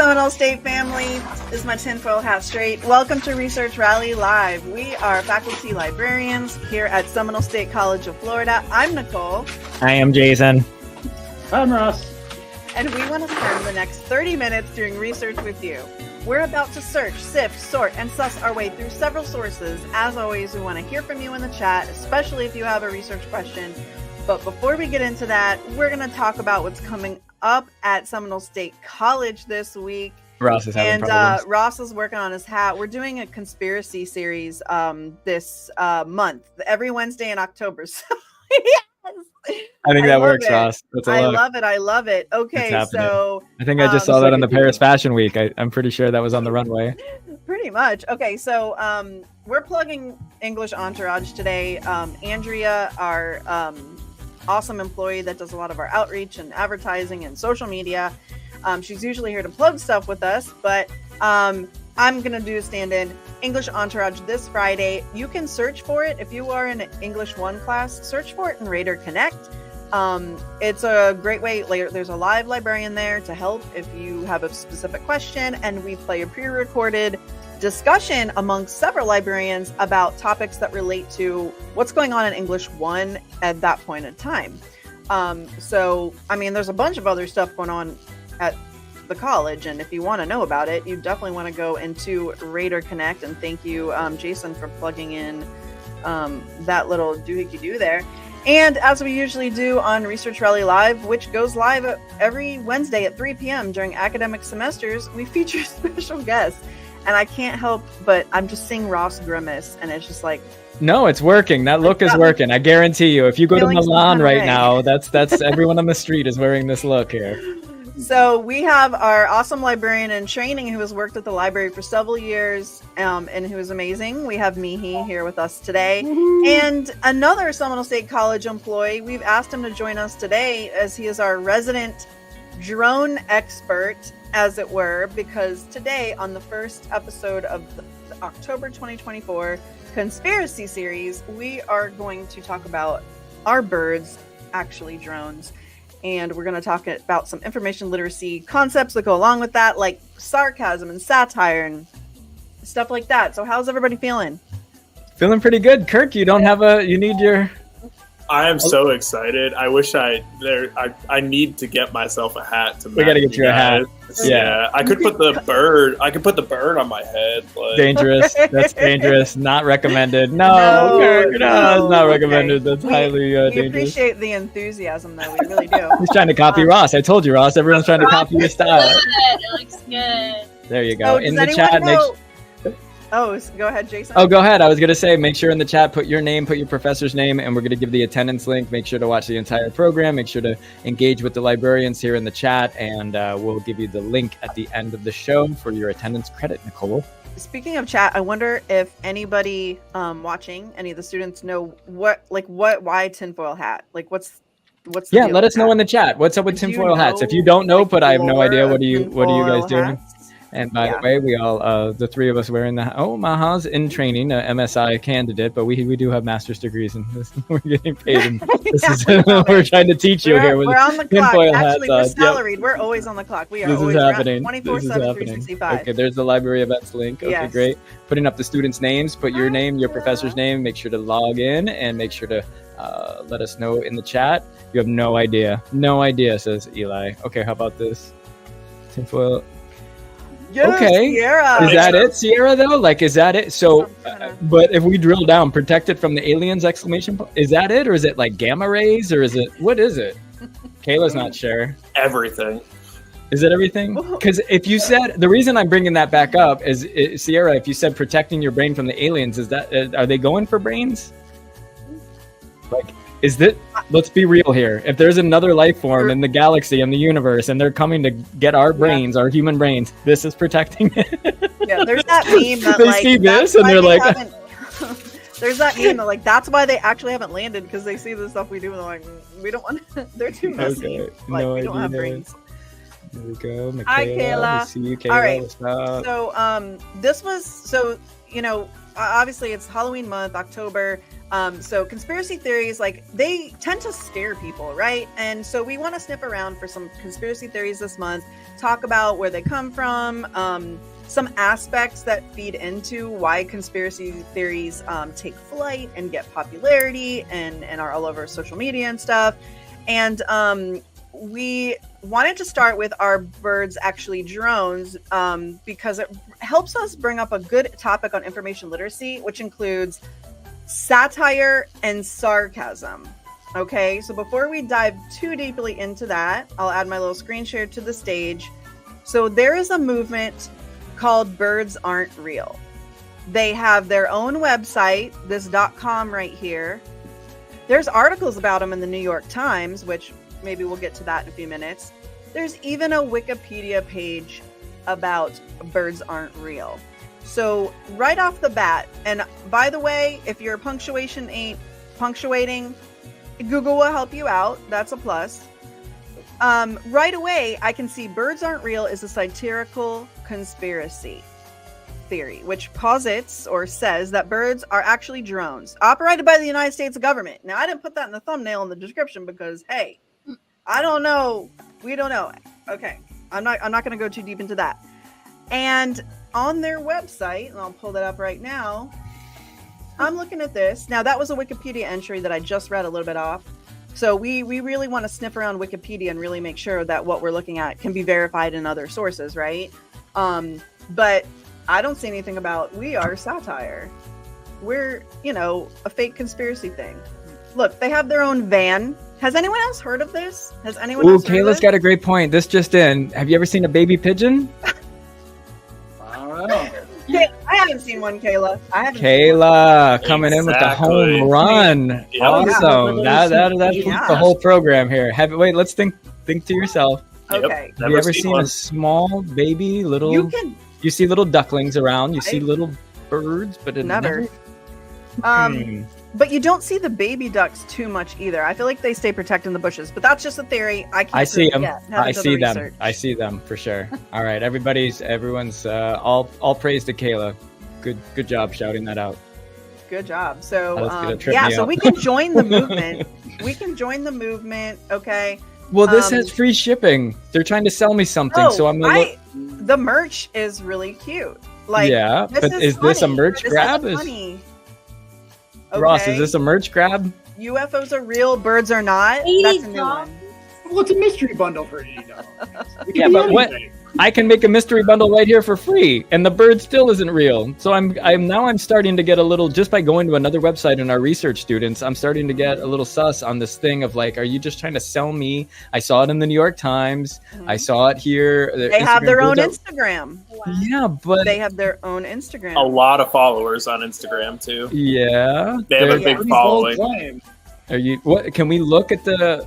Seminole State family. This is my tinfoil hat straight. Welcome to Research Rally Live. We are faculty librarians here at Seminole State College of Florida. I'm Nicole. I am Jason. I'm Ross. And we want to spend the next 30 minutes doing research with you. We're about to search, sift, sort, and suss our way through several sources. As always, we want to hear from you in the chat, especially if you have a research question. But before we get into that, we're going to talk about what's coming up at Seminole State College this week. Ross is having problems. Ross is working on his hat. We're doing a conspiracy series this month, every Wednesday in October. So, yes. I think that works, Ross. I love it. Okay, so I think I just saw that on the Paris Fashion Week. I'm pretty sure that was on the runway. Pretty much. Okay, so we're plugging English Entourage today. Andrea, our awesome employee that does a lot of our outreach and advertising and social media. She's usually here to plug stuff with us, but I'm going to do a stand-in English Entourage this Friday. You can search for it. If you are in an English 1 class, search for it in Radar Connect. It's a great way. There's a live librarian there to help if you have a specific question, and we play a pre-recorded discussion amongst several librarians about topics that relate to what's going on in English 1 at that point in time. So, I mean, there's a bunch of other stuff going on at the college, and if you want to know about it, you definitely want to go into Radar Connect. And thank you, Jason, for plugging in that little doohickey-doo there. And as we usually do on Research Rally Live, which goes live every Wednesday at 3 p.m. during academic semesters, we feature special guests. And I can't help but I'm just seeing Ross grimace, and it's just like, no, it's working. That look is working. I guarantee you. If you go to Milan right now, that's everyone on the street is wearing this look here. So we have our awesome librarian in training who has worked at the library for several years and who is amazing. We have Mihi here with us today. Woo-hoo. And another Seminole State College employee. We've asked him to join us today as he is our resident drone expert, as it were, because today on the first episode of the October 2024 conspiracy series, we are going to talk about our birds, actually drones. And we're going to talk about some information literacy concepts that go along with that, like sarcasm and satire and stuff like that. So how's everybody feeling? Feeling pretty good. Kirk, you need your... I am so excited. I wish I need to get myself a hat. We got to get you a hat. Yeah. I could put the bird on my head. Like. Dangerous. That's dangerous. Not recommended. No, Kirk, it's not recommended. That's highly dangerous. We appreciate the enthusiasm, though. We really do. He's trying to copy Ross. I told you, Ross. Everyone's trying to copy your style. It looks good. There you go. In the chat, go ahead, Jason. Oh, go ahead. I was going to say, make sure in the chat, put your name, put your professor's name, and we're going to give the attendance link. Make sure to watch the entire program. Make sure to engage with the librarians here in the chat, and we'll give you the link at the end of the show for your attendance credit, Nicole. Speaking of chat, I wonder if anybody watching, any of the students know why tinfoil hat? Like, what's the deal let us know in the chat. What's up with tinfoil hats? If you don't know, but I have no idea. What are you guys doing? Hats? And by the way, we all, the three of us wearing Maha's in training, MSI candidate, but we do have master's degrees and we're getting paid. And we're trying to teach you here. We're on the clock. Actually, we're salaried. Yep. We're always on the clock. We are always happening. 24/7, 365. Okay, there's the library events link. Okay, yes. Great. Putting up the students' names, put your name, your professor's name, make sure to log in and make sure to let us know in the chat. You have no idea. No idea, says Eli. Okay, how about this? Tinfoil. Yes, okay, Sierra. Is that it, Sierra, though? Like, is that it? So, but if we drill down, protected from the aliens, exclamation point, is that it? Or is it like gamma rays? Or is it, what is it? Kayla's not sure. Everything. Is it everything? Because if you said, the reason I'm bringing that back up is, Sierra, if you said protecting your brain from the aliens, is that, are they going for brains? Like, is that, let's be real here. If there's another life form in the galaxy and the universe and they're coming to get our brains, our human brains, this is protecting it. Yeah, there's that meme that they see this and they're like, there's that meme that like, that's why they actually haven't landed, because they see the stuff we do and they're like, we don't want to, they're too messy. Okay. Like, we don't have brains. There we go. Michaela. Hi, Kayla. We see you, Kayla. All right. So, this was, obviously it's Halloween month, October. So conspiracy theories, like, they tend to scare people, right? And so we want to sniff around for some conspiracy theories this month. talk about where they come from, some aspects that feed into why conspiracy theories take flight and get popularity and are all over social media and stuff. And we wanted to start with our birds actually drones because it helps us bring up a good topic on information literacy, which includes satire and sarcasm. Okay, so before we dive too deeply into that, I'll add my little screen share to the stage. So there is a movement called Birds Aren't Real. They have their own website, this .com right here. There's articles about them in the New York Times, which maybe we'll get to that in a few minutes. There's even a Wikipedia page about birds aren't real. So right off the bat, and by the way, if your punctuation ain't punctuating, Google will help you out. That's a plus. Right away, I can see birds aren't real is a satirical conspiracy theory, which posits or says that birds are actually drones operated by the United States government. Now, I didn't put that in the thumbnail in the description because, hey, I don't know. We don't know. Okay, I'm not going to go too deep into that. And on their website, and I'll pull that up right now. I'm looking at this. Now, that was a Wikipedia entry that I just read a little bit off. So we really want to sniff around Wikipedia and really make sure that what we're looking at can be verified in other sources, right? But I don't see anything about we are satire. We're, a fake conspiracy thing. Look, they have their own van. Has anyone else heard of this? Has anyone else heard of Kayla's this? got a great point. This just in. Have you ever seen a baby pigeon? I don't know. Yeah, I haven't seen one, Kayla. I haven't. Kayla coming in with the Exactly. home run. Yeah. Awesome. That's Yeah. the whole program here. Wait, let's think to yourself. Yep. Okay. Have you ever seen one. a small baby little? You can see little ducklings around. You see little birds, but it never. Hmm. But you don't see the baby ducks too much either. I feel like they stay protected in the bushes, but that's just a theory. I can't. I see prove it them. yet. Haven't I done see the them. research. I see them for sure. All right, everyone's all praise to Kayla. Good job shouting that out. Good job. So That's gonna trip yeah, me so up. we can join the movement. We can join the movement. Okay. Well, this Um, has free shipping. They're trying to sell me something, so I'm gonna look. the merch is really cute. Like, Yeah, this but is this a funny. merch This grab? Is funny. Ross, Okay. is this a merch grab? UFOs are real, birds are not? That's a new one. Well, it's a mystery bundle for $80. It Yeah, can be but what- anything. I can make a mystery bundle right here for free, and the bird still isn't real. So I'm starting to get a little, just by going to another website and our research students, I'm starting to get a little sus on this thing of like, are you just trying to sell me? I saw it in the New York Times. I saw it here. They have their own birds Instagram. are- Yeah, but They have their own Instagram. A lot of followers on Instagram too. yeah, They have a they're- big Pretty following. bold claim. Are you? What can we look at the?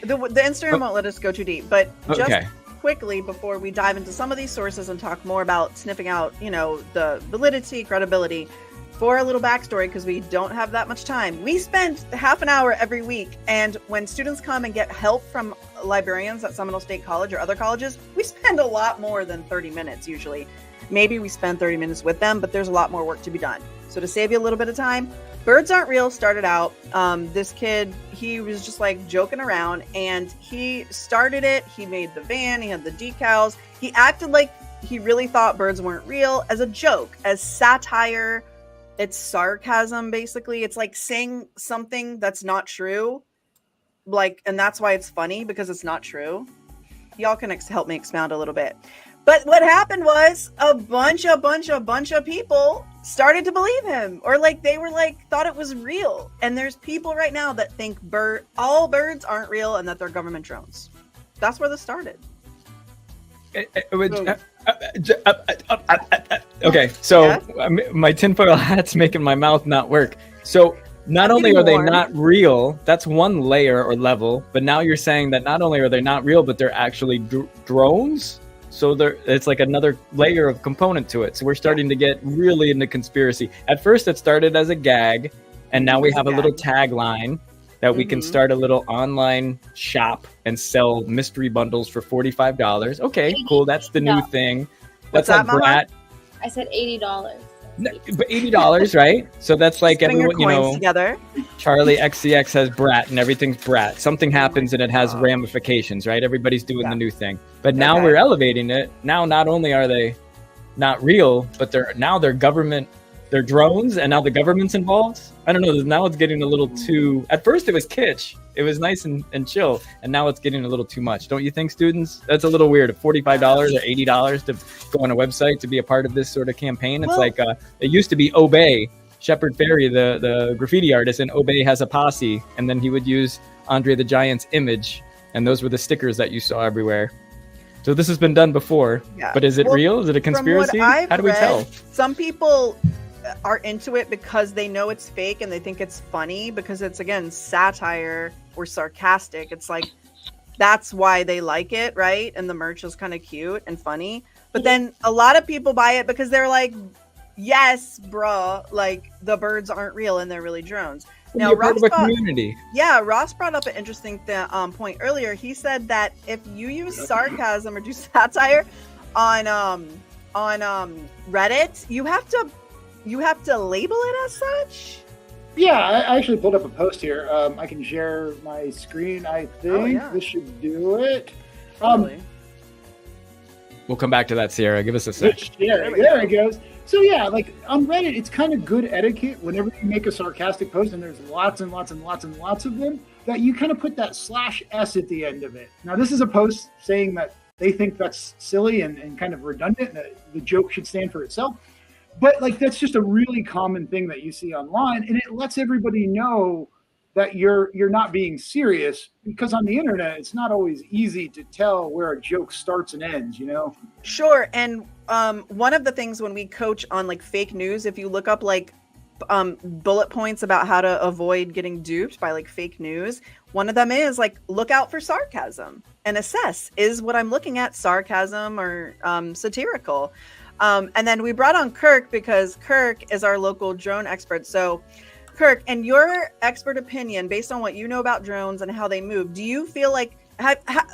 The Instagram won't let us go too deep, but just Okay. quickly before we dive into some of these sources and talk more about sniffing out, the validity, credibility, for a little backstory, because we don't have that much time. We spend half an hour every week, and when students come and get help from librarians at Seminole State College or other colleges, we spend a lot more than 30 minutes usually. Maybe we spend 30 minutes with them, but there's a lot more work to be done. So to save you a little bit of time, Birds Aren't Real started out, this kid, he was just like joking around, and he started it. He made the van, he had the decals. He acted like he really thought birds weren't real as a joke, as satire. It's sarcasm, basically. It's like saying something that's not true. And that's why it's funny, because it's not true. Y'all can help me expound a little bit. But what happened was a bunch of people started to believe him, or thought it was real. And there's people right now that think all birds aren't real and that they're government drones. That's where this started. Okay, so Yeah? my tinfoil hat's making my mouth not work. So not I'm only getting are they warm. not real, that's one layer or level, but now you're saying that not only are they not real, but they're actually drones? So it's like another layer of component to it. So we're starting to get really into conspiracy. At first it started as a gag, and now we have a little tagline that we can start a little online shop and sell mystery bundles for $45. Okay, cool. That's the new thing. What's That's that, like Mama? Brat. I said $80. But $80, right? So that's like Putting your everyone, coins together. Charlie XCX has brat and everything's brat. Something happens and it has ramifications, right? Everybody's doing the new thing. But now we're elevating it. Now, not only are they not real, but they're government, they're drones, and now the government's involved. I don't know. Now it's getting a little too. At first, it was kitsch. It was nice and chill, and now it's getting a little too much. Don't you think, students? That's a little weird. $45 or $80 to go on a website to be a part of this sort of campaign. It's it used to be Obey, Shepard Fairey, the graffiti artist, and Obey has a posse, and then he would use Andre the Giant's image, and those were the stickers that you saw everywhere. So this has been done before, but is it real? Is it a conspiracy? How do we tell? Some people are into it because they know it's fake and they think it's funny because it's, again, satire or sarcastic. It's like, that's why they like it, right? And the merch is kind of cute and funny. But then a lot of people buy it because they're like, yes, bruh, like the birds aren't real and they're really drones. Now, Ross brought up an interesting point earlier. He said that if you use sarcasm or do satire on Reddit, you have to label it as such. Yeah, I actually pulled up a post here. I can share my screen. I think this should do it. We'll come back to that, Sierra. Give us a sec. There it goes. So yeah, like on Reddit, it's kind of good etiquette whenever you make a sarcastic post, and there's lots and lots and lots and lots of them, that you kind of put that /s at the end of it. Now, this is a post saying that they think that's silly and kind of redundant, that the joke should stand for itself. But like, that's just a really common thing that you see online, and it lets everybody know that you're not being serious, because on the internet, it's not always easy to tell where a joke starts and ends, you know? Sure. And one of the things when we coach on like fake news, if you look up like bullet points about how to avoid getting duped by like fake news, one of them is like, look out for sarcasm and assess, is what I'm looking at sarcasm or satirical? And then we brought on Kirk because Kirk is our local drone expert. So Kirk, in your expert opinion, based on what you know about drones and how they move, do you feel like,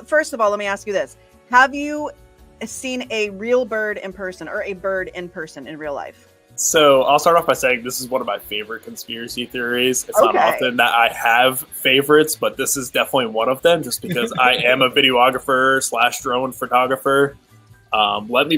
first of all, let me ask you this. Have you seen a real bird in person or a bird in person in real life? So I'll start off by saying this is one of my favorite conspiracy theories. It's not often that I have favorites, but this is definitely one of them just because I am a videographer / drone photographer. Let me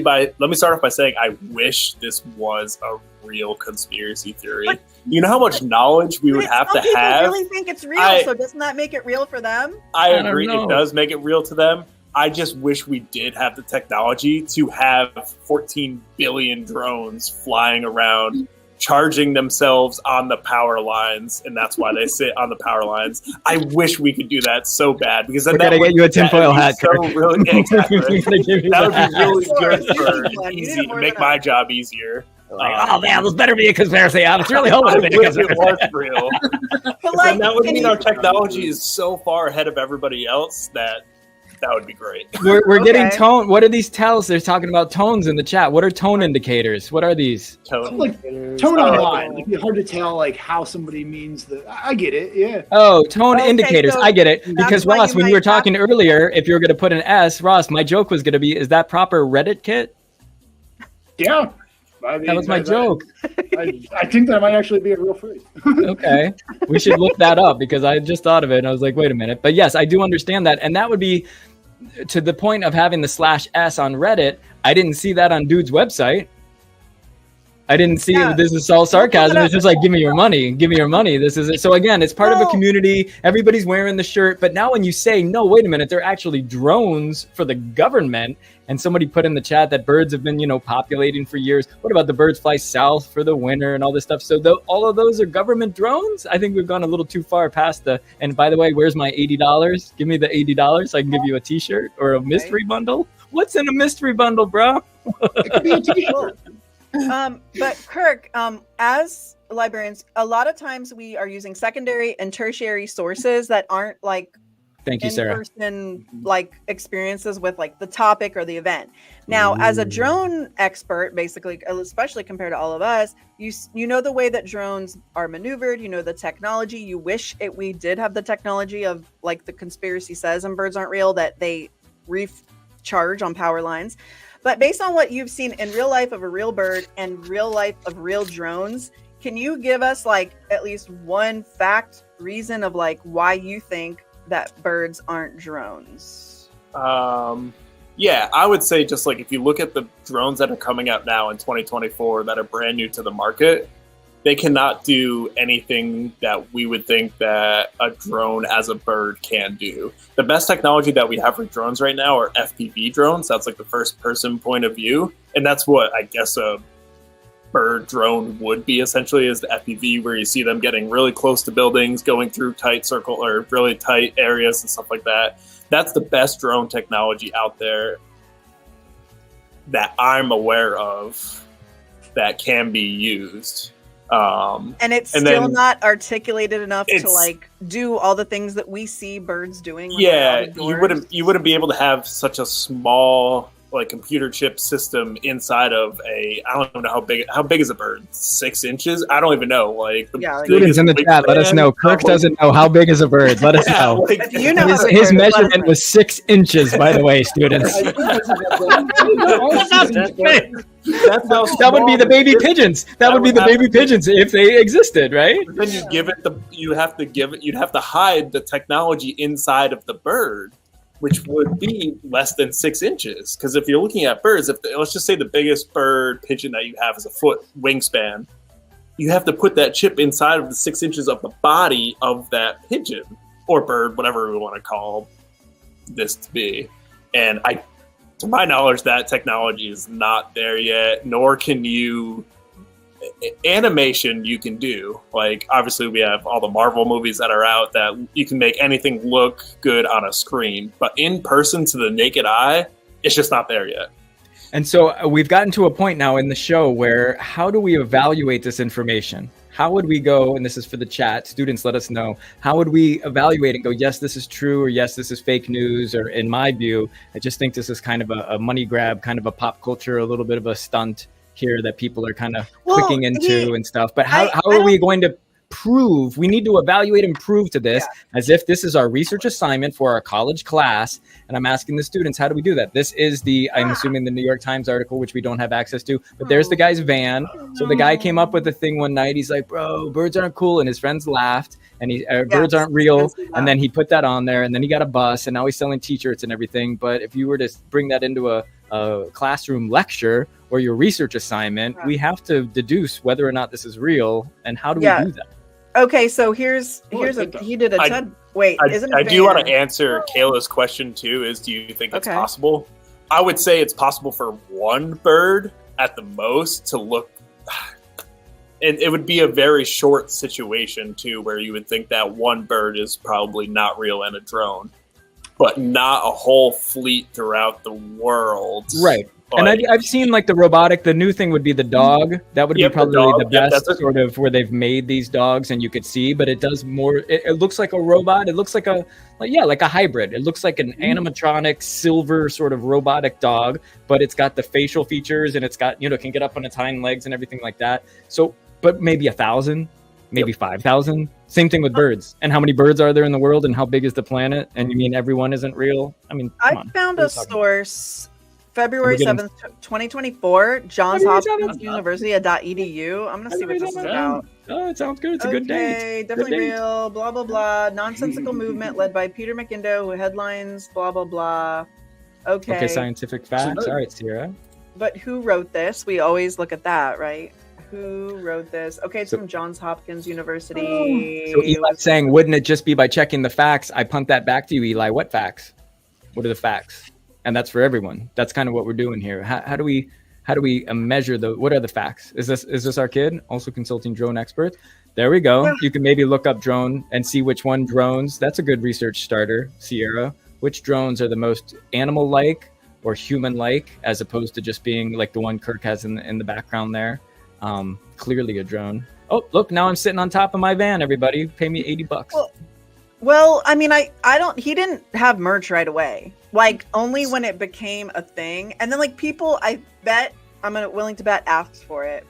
start off by saying I wish this was a real conspiracy theory. But you know how much knowledge we would have to have? People really think it's real, so doesn't that make it real for them? I agree, it does make it real to them. I just wish we did have the technology to have 14 billion drones flying around, charging themselves on the power lines, and that's why they sit on the power lines. I wish we could do that so bad, because then that would get you a tinfoil hat. So really, exactly. That would be really good for easy to make my job easier. Like, oh man, this better be a conspiracy. I was really hoping it was real. But that would mean our technology is so far ahead of everybody else that would be great. We're getting tone. What are these tells? They're talking about tones in the chat. What are tone indicators? What are these? Tone online. Like, it's hard to tell like how somebody means the. I get it. Yeah. Oh, tone indicators. So I get it. Because Ross, when you were talking earlier, if you were going to put an S, Ross, my joke was going to be, is that proper Reddit kit? Yeah. I mean, that was my joke. I think that might actually be a real phrase. Okay. We should look that up because I just thought of it and I was like, wait a minute. But yes, I do understand that. And that would be to the point of having the /s on Reddit. I didn't see that on Dude's website. I didn't see this is all sarcasm. It's just like, give me your money. Give me your money. This is it. So again, it's part of a community. Everybody's wearing the shirt. But now when you say, no, wait a minute, they're actually drones for the government. And somebody put in the chat that birds have been, populating for years. What about the birds fly south for the winter and all this stuff? So all of those are government drones? I think we've gone a little too far past and by the way, where's my $80? Give me the $80 so I can give you a t-shirt or a mystery bundle. What's in a mystery bundle, bro? It could be a t-shirt. But Kirk, as librarians, a lot of times we are using secondary and tertiary sources that aren't like Thank you, Sarah. in-person like experiences with like the topic or the event. Now, as a drone expert, basically, especially compared to all of us, you know the way that drones are maneuvered, you know the technology. You wish we did have the technology of like the conspiracy says and birds aren't real, that they recharge on power lines. But based on what you've seen in real life of a real bird and real life of real drones, can you give us like at least one fact, reason of like why you think that birds aren't drones? Yeah, I would say just like if you look at the drones that are coming out now in 2024 that are brand new to the market, they cannot do anything that we would think that a drone as a bird can do. The best technology that we have for drones right now are FPV drones. That's like the first person point of view. And that's what I guess a bird drone would be essentially, is the FPV, where you see them getting really close to buildings, going through tight circle or really tight areas and stuff like that. That's the best drone technology out there that I'm aware of that can be used. And it's still not articulated enough to like do all the things that we see birds doing. Yeah, you wouldn't be able to have such a small like computer chip system inside of a, I don't even know how big is a bird? 6 inches? I don't even know. Like, students in the chat, let us know. Kirk doesn't know how big is a bird. Let us know. Like, you know his measurement was 6 inches, by the way, students. That would be the baby pigeons. That would be the baby pigeons if they existed, right? Then you'd have to hide the technology inside of the bird, which would be less than 6 inches. Because if you're looking at birds, let's just say the biggest bird pigeon that you have is a foot wingspan, you have to put that chip inside of the 6 inches of the body of that pigeon or bird, whatever we want to call this to be. And to my knowledge, that technology is not there yet, nor can you. Animation you can do, like obviously we have all the Marvel movies that are out that you can make anything look good on a screen, but in person to the naked eye, it's just not there yet. And so we've gotten to a point now in the show where how do we evaluate this information? How would we go, and this is for the chat, students, let us know, how would we evaluate and go, yes, this is true, or yes, this is fake news, or in my view, I just think this is kind of a money grab, kind of a pop culture, a little bit of a stunt here that people are kind of clicking into and stuff. But how are we going to prove? We need to evaluate and prove to this as if this is our research assignment for our college class. And I'm asking the students, how do we do that? This is I'm assuming the New York Times article, which we don't have access to, but there's the guy's van. So the guy came up with a thing one night. He's like, bro, birds aren't cool. And his friends laughed and birds aren't real. And then he put that on there and then he got a bus and now he's selling t-shirts and everything. But if you were to bring that into a classroom lecture or your research assignment, we have to deduce whether or not this is real. And how do we do that? Okay, so he did a TED. Wait, I do want to answer Kayla's question too. Is do you think it's possible? I would say it's possible for one bird at the most to look, and it would be a very short situation too, where you would think that one bird is probably not real and a drone, but not a whole fleet throughout the world. Right. And I've seen like the new thing would be the dog. That would be probably the best sort of where they've made these dogs and you could see, but it does more. It looks like a robot. It looks like a hybrid. It looks like an animatronic silver sort of robotic dog, but it's got the facial features and it's got, can get up on its hind legs and everything like that. So, but maybe 1,000, maybe 5,000. Same thing with birds. And how many birds are there in the world and how big is the planet? And you mean everyone isn't real? I mean, I found a source. February 7th, 2024, Johns Hopkins University .edu. I'm going to see what this is about. Oh, it sounds good. It's a good date. Definitely real, blah, blah, blah. Nonsensical movement led by Peter McIndoe, who headlines, blah, blah, blah. Okay, scientific facts. All right, Sierra. But who wrote this? We always look at that, right? Who wrote this? Okay, it's from Johns Hopkins University. So Eli's saying, wouldn't it just be by checking the facts? I punt that back to you, Eli. What facts? What are the facts? And that's for everyone. That's kind of what we're doing here. How do we measure what are the facts? Is this our kid? Also consulting drone expert. There we go. You can maybe look up drone and see which one drones. That's a good research starter, Sierra. Which drones are the most animal-like or human-like, as opposed to just being like the one Kirk has in the background there. Clearly a drone. Oh, look, now I'm sitting on top of my van, everybody. Pay me $80. Well, I mean, he didn't have merch right away. Like, only when it became a thing. And then, like, people, I bet, willing to bet, asked for it.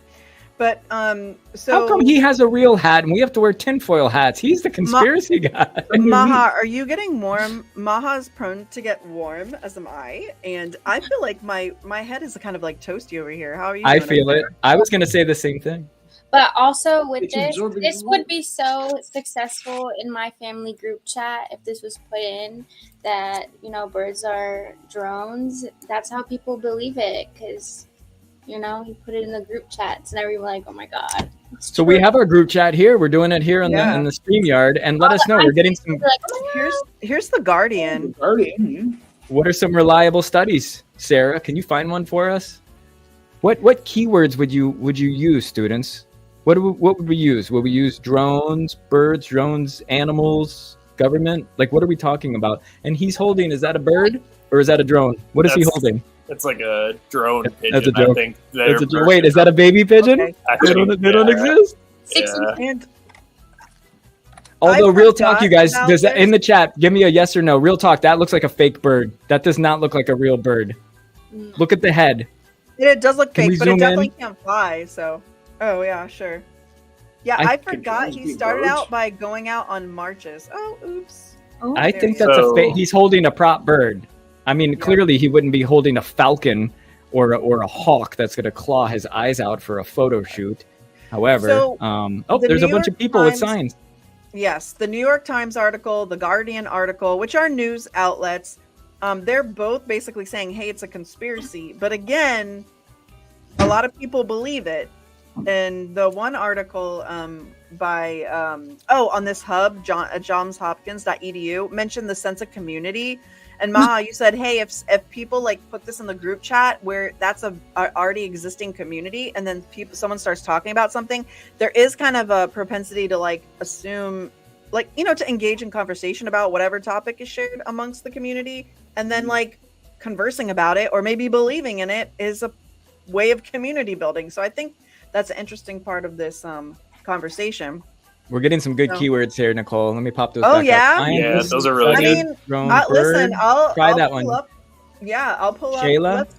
But so how come he has a real hat and we have to wear tinfoil hats? He's the conspiracy guy. Maha, are you getting warm? Maha's prone to get warm, as am I, and I feel like my head is kind of like toasty over here. How are you? I doing feel over it. there? I was gonna say the same thing. But also with It's this, absorbing this the would be so successful in my family group chat if this was put in that, you know, birds are drones. That's how people believe it because, you know, he put it in the group chats and everyone like, oh my God. So we have our group chat here. We're doing it here in Yeah. the StreamYard, and let us know. We're getting some. Like, oh, Here's the Guardian. Guardian. What are some reliable studies, Sarah? Can you find one for us? What keywords would you use, students? What would we use? Would we use drones, birds, drones, animals, government? Like, what are we talking about? And he's holding, is that a bird or is that a drone? What is he holding? It's like a drone pigeon. That's a joke. I think. Wait, is that a baby pigeon? Okay. They don't exist? Yeah. And Although, I real talk, forgot you guys, about does that, this. in the chat, give me a yes or no. Real talk, that looks like a fake bird. That does not look like a real bird. Look at the head. it does look Can we fake, but it zoom definitely in? can't fly. So, oh yeah, sure. Yeah, I I forgot drones he be started birds? out by going out on marches. Oh, oops. I There think we that's go. he's holding a prop bird. I mean, Yeah. clearly he wouldn't be holding a falcon or a hawk that's going to claw his eyes out for a photo shoot. However, So, the there's a New bunch York of people with Times- signs. Yes, the New York Times article, the Guardian article, which are news outlets, they're both basically saying, hey, it's a conspiracy. But again, a lot of people believe it. And the one article by, on this hub, johns-hopkins.edu, mentioned the sense of community. And Maha, you said, hey, if people like put this in the group chat where that's a already existing community, and then someone starts talking about something, there is kind of a propensity to like assume, like, you know, to engage in conversation about whatever topic is shared amongst the community, and then like conversing about it or maybe believing in it is a way of community building. So I think that's an interesting part of this conversation. We're getting some good No. keywords here, Nicole. Let me pop those Oh, back yeah? up. Science, Yeah, those are really I good. mean, drone, listen, bird. I'll Try I'll that pull one. up. Yeah, I'll pull Shayla? up. Is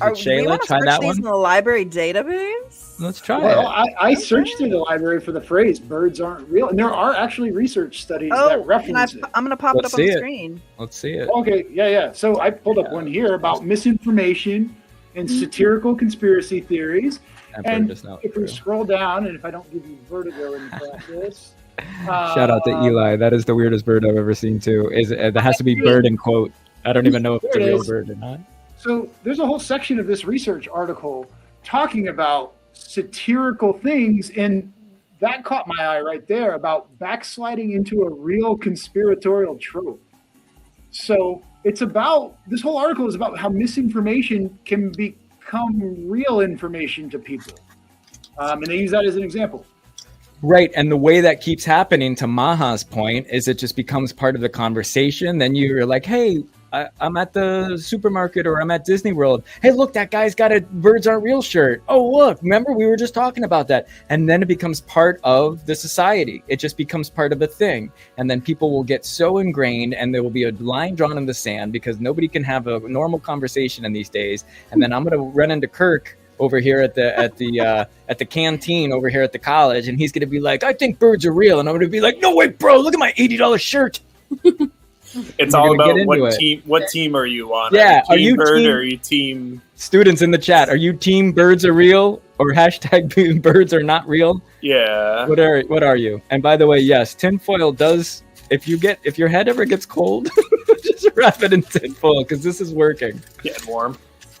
We it Shayla? want to Try search that these one. in the library database. Let's try Well, it. I searched through the library for the phrase "birds aren't real," and there are actually research studies Oh, that can reference it. I'm going to pop Let's it up on see the it. screen. Let's see it. Okay, yeah. So I pulled up one here about misinformation and satirical conspiracy theories. That bird And does not if we look real. scroll down, and if I don't give you vertigo in practice, Shout out to Eli. That is the weirdest bird I've ever seen too. That has to be bird in quote. I don't even know if it's a There it real is. bird or not. So there's a whole section of this research article talking about satirical things, and that caught my eye right there about backsliding into a real conspiratorial trope. So it's about, this whole article is about how misinformation can become real information to people. And they use that as an example. Right. And the way that keeps happening, to Maha's point, is it just becomes part of the conversation. Then you're like, hey, I'm at the supermarket or I'm at Disney World. Hey, look, that guy's got a Birds Aren't Real shirt. Oh, look, remember we were just talking about that. And then it becomes part of the society. It just becomes part of a thing. And then people will get so ingrained and there will be a line drawn in the sand because nobody can have a normal conversation in these days. And then I'm going to run into Kirk over here at the canteen over here at the college, and he's gonna be like, I think birds are real, and I'm gonna be like, no way, bro, look at my $80 shirt. It's We're all gonna about get what into it. team. What team are you on? Yeah, are are you you team bird team- or are you team? Students in the chat, are you team birds are real or hashtag birds are not real? Yeah. What are you? And by the way, yes, tinfoil does. If your head ever gets cold, just wrap it in tinfoil because this is working. Getting warm.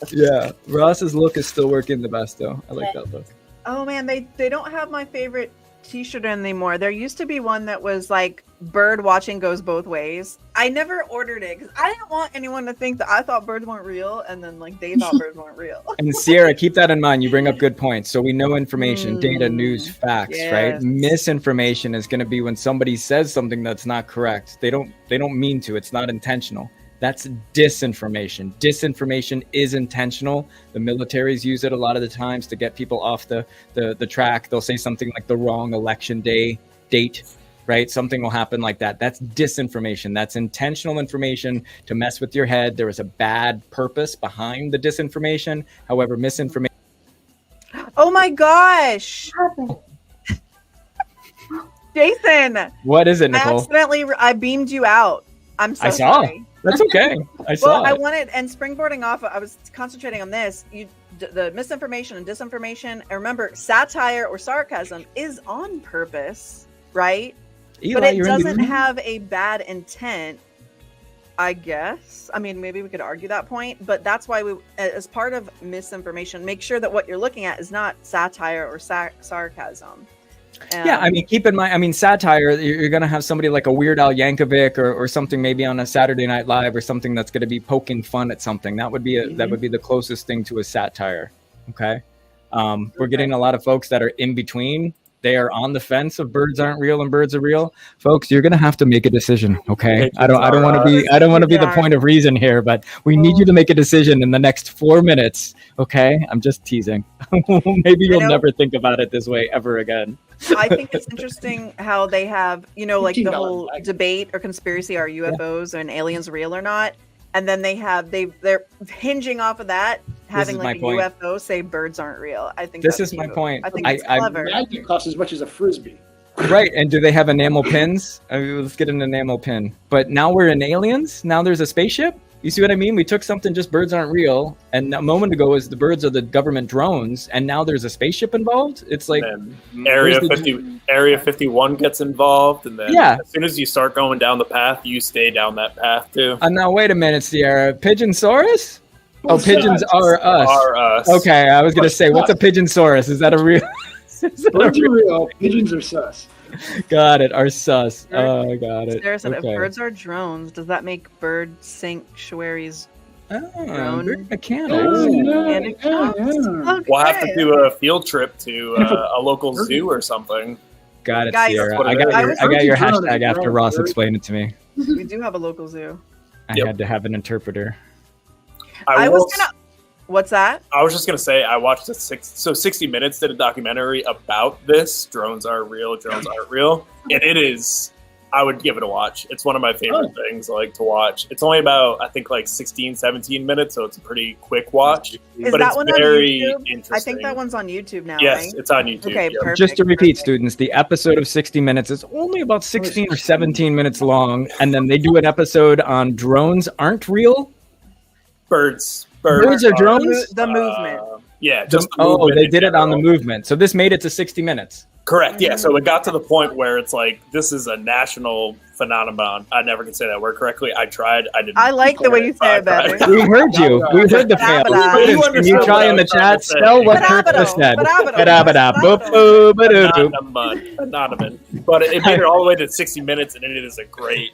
Yeah, Ross's look is still working the best though. I like that look. Oh man, they don't have my favorite t-shirt anymore. There used to be one that was like bird watching goes both ways. I never ordered it because I didn't want anyone to think that I thought birds weren't real and then like they thought birds weren't real. And Sierra, keep that in mind. You bring up good points. So we know information, data, news, facts, right? Yes. Misinformation is going to be when somebody says something that's not correct. They don't mean to. It's not intentional. That's disinformation. Disinformation is intentional. The militaries use it a lot of the times to get people off the track. They'll say something like the wrong election date, right? Something will happen like that. That's disinformation. That's intentional information to mess with your head. There is a bad purpose behind the disinformation. However, misinformation. Oh my gosh, Jason! What is it, Nicole? I beamed you out. I'm so I saw. sorry. That's okay. I saw Well, I it. wanted, and springboarding off, I was concentrating on this. The misinformation and disinformation. And remember, satire or sarcasm is on purpose, right? Eli, but it you're in the doesn't room? have a bad intent, I guess. I mean, maybe we could argue that point, but that's why we, as part of misinformation, make sure that what you're looking at is not satire or sarcasm. Yeah, I mean, keep in mind, I mean, satire, you're going to have somebody like a Weird Al Yankovic or something maybe on a Saturday Night Live or something that's going to be poking fun at something. That would be that would be the closest thing to a satire. Okay. We're getting a lot of folks that are in between. They are on the fence of birds aren't real and birds are real. Folks, you're going to have to make a decision. Okay. I don't want to be the point of reason here, but we need you to make a decision in the next 4 minutes. Okay. I'm just teasing. Maybe you'll never think about it this way ever again. I think it's interesting how they have, like the whole debate or conspiracy, are UFOs and aliens real or not? And then they're hinging off of that, having like a UFO say birds aren't real. I think this is my point. I think it's clever. Magnet costs as much as a frisbee. Right, and do they have enamel pins? I mean, let's get an enamel pin. But now we're in aliens? Now there's a spaceship? You see what I mean? We took something, just birds aren't real, and a moment ago was the birds are the government drones, and now there's a spaceship involved? It's like... Area 51 gets involved, and then as soon as you start going down the path, you stay down that path too. Now, wait a minute, Sierra. Pigeonsaurus? Oh, pigeons are us. Are us. Okay, I was going to say, what's a pigeonsaurus? Is that a real... Birds are real, pigeons are sus. Got it. Are sus. Oh, got it. Sarah said, if birds are drones, does that make bird sanctuaries bird mechanics? Okay. We'll have to do a field trip to a local zoo or something. Got it, Guys, Sierra. I got your hashtag after Ross explained it to me. We do have a local zoo. I had to have an interpreter. What's that? I was just going to say, I watched 60 Minutes did a documentary about this. Drones are real, drones aren't real. And it is, I would give it a watch. It's one of my favorite things to watch. It's only about, I think, 16, 17 minutes, so it's a pretty quick watch. Is but that it's one very on YouTube? interesting. I think that one's on YouTube now, Yes, right? it's on YouTube. Okay, perfect. Just to repeat, students, the episode of 60 Minutes is only about 16 or 17 minutes long, and then they do an episode on drones aren't real. Birds are drones? The movement. Yeah, just the movement they did it on the movement. So this made it to 60 minutes. Correct, yeah. So it got to the point where it's this is a national phenomenon. I never can say that word correctly. I tried. I didn't. I like the way you say it better. We heard you. We heard the fail. Students, can you try in the chat spell what Kurt just said? Phenomenon. But it made it all the way to 60 minutes, and it is a great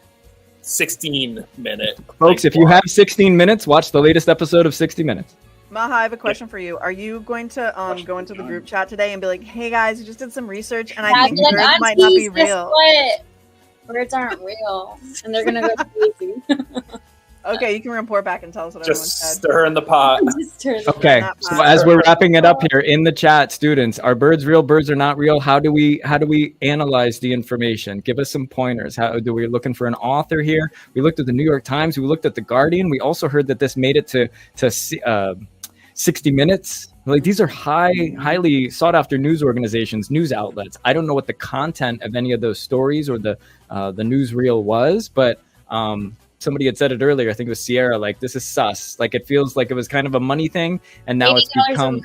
16-minute. Folks, if you have 16 minutes, watch the latest episode of 60 Minutes. Maha, I have a question for you. Are you going to go into the group chat today and be like, hey guys, you just did some research and I think birds might not be real? Birds aren't real. And they're going to go crazy. Okay, you can report back and tell us what everyone said. Just stir in the pot. Okay, so as we're wrapping it up here in the chat, students, are birds real? Birds are not real? How do we analyze the information? Give us some pointers. How do we looking for an author here? We looked at the New York Times. We looked at the Guardian. We also heard that this made it to 60 Minutes. These are highly sought after news organizations, news outlets. I don't know what the content of any of those stories or the newsreel was, but somebody had said it earlier. I think it was Sierra. This is sus. It feels like it was kind of a money thing, and now it's become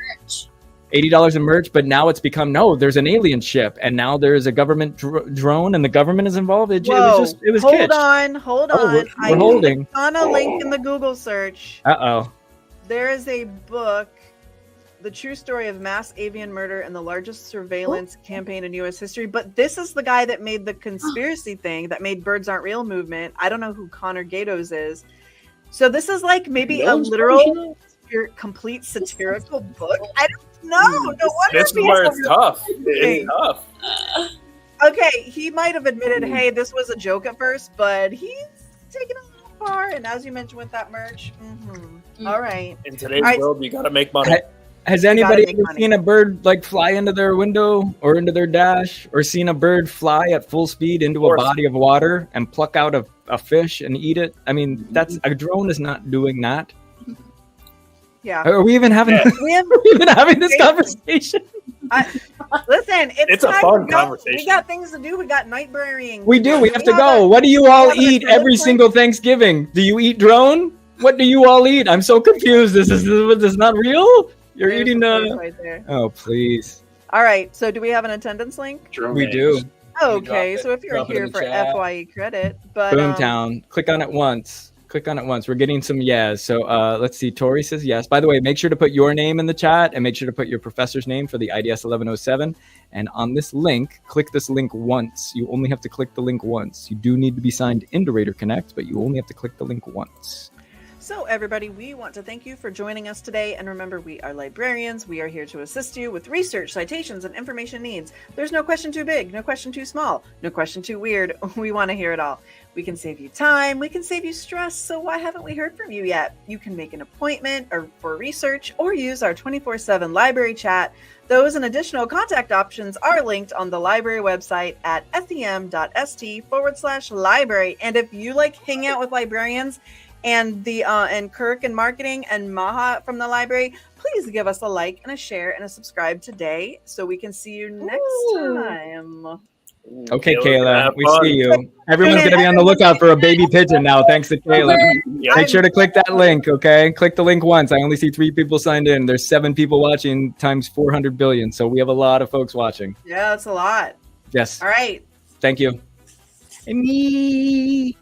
$80 in merch. But now it's become there's an alien ship, and now there's a government drone, and the government is involved. It was hold kitsch. Hold on. We're holding on a link in the Google search. There is a book, The True Story of Mass Avian Murder and the Largest Surveillance Campaign in U.S. History. But this is the guy that made the conspiracy thing that made Birds Aren't Real movement. I don't know who Connor Gatos is. So this is maybe a literal, complete satirical book. I don't know. No wonder this is where it's tough. It's tough. Okay, he might have admitted, hey, this was a joke at first, but he's taken it a little far. And as you mentioned with that merch, all right. In today's world, you got to make money. Has anybody ever seen a bird fly into their window or into their dash, or seen a bird fly at full speed into a body of water and pluck out a fish and eat it? I mean, a drone is not doing that. Yeah. Are we even having? Yeah. We have, Are we even having this conversation? listen, It's a time fun to go. conversation. We got things to do. We got night burying. We do. We have to have go. a- What do you all have an eat attendance every link? single Thanksgiving? Do you eat drone? What do you all eat? I'm so confused. This is not real. You're There's eating. the place right there. Oh, please. All right. So do we have an attendance link? Drone We eggs. do. Okay. drop So if you're drop it in here the for chat. FYE credit, but Boomtown. Click on it once. Click on it once. We're getting some yes. So let's see. Tori says yes. By the way, make sure to put your name in the chat and make sure to put your professor's name for the IDS 1107. And on this link, click this link once. You only have to click the link once. You do need to be signed into Raider Connect, but you only have to click the link once. So everybody, we want to thank you for joining us today. And remember, we are librarians. We are here to assist you with research, citations, and information needs. There's no question too big, no question too small, no question too weird. We want to hear it all. We can save you time. We can save you stress. So why haven't we heard from you yet? You can make an appointment or for research or use our 24/7 library chat. Those and additional contact options are linked on the library website at sem.st/library. And if you like hang out with librarians, and and Kirk and marketing and Maha from the library, please give us a like and a share and a subscribe today so we can see you next time. Okay, Kayla, Kayla, have we fun. see you. Everyone's And going to be on the lookout for a baby pigeon now, thanks to Kayla. Yep. Make sure to click that link, okay? Click the link once. I only see 3 people signed in. There's 7 people watching times 400 billion. So we have a lot of folks watching. Yeah, that's a lot. Yes. All right. Thank you. And me.